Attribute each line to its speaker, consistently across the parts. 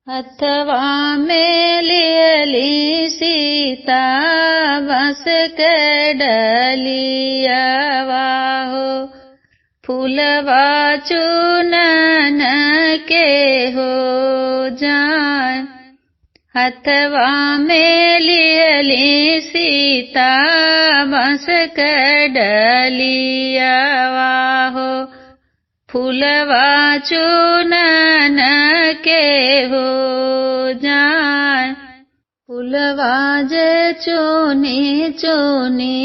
Speaker 1: हथवा में लियली सीता बस के डलियावा हो, फूलवा चूनन के हो जान। हथवा में लियली सीता बस के डलियावा हो, फूलवा चूनन के हो जान। फूलवा जे चूनी चूनी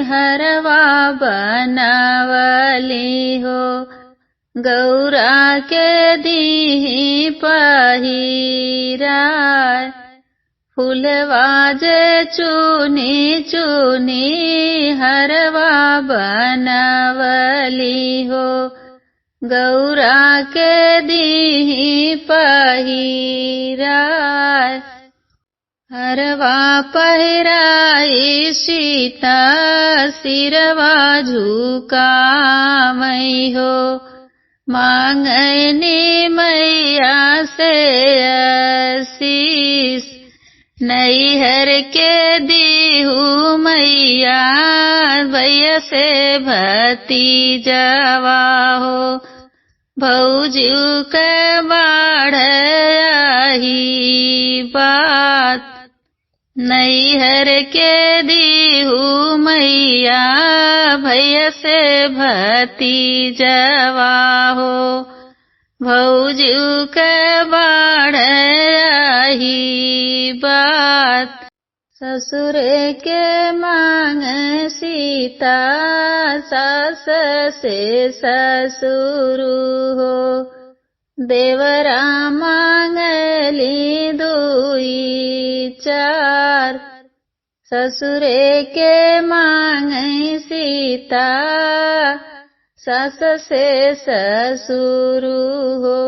Speaker 1: हरवा बनावली हो, गौरा के दीही पहिराय। फूलवा जे चूनी चूनी हरवा बनावली हो, गौरा के दीही पहिराय। हरवा पहिराई सीता सिरवा झुकावई हो, मांगनी मैया से आशीष। नैहर के दीहू मैया भैया से भतीजवा हो, भौजू के बाढ़ आही बात। नैहर के दीहू मैया भैया से भतीजवा हो, भौजू के बाढ़ आही बात। ससुर के मांग सीता सास से ससुर हो, देवरा मांगली दुई चार। ससुर के मांग सीता सास से ससुर हो,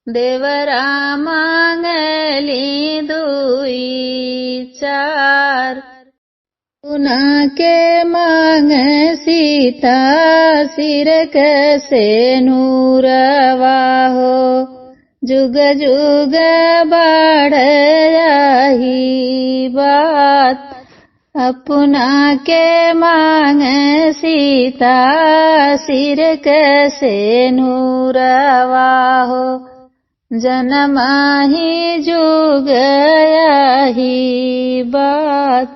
Speaker 1: देवरा मांगली दुई चार। पुना के मांग सीता सिर से नूरवा हो, जुग जुग बाढ़ आही बात। अपना के मांग सीता सिर से नूरवा हो, जन्म ही जुग आही बात।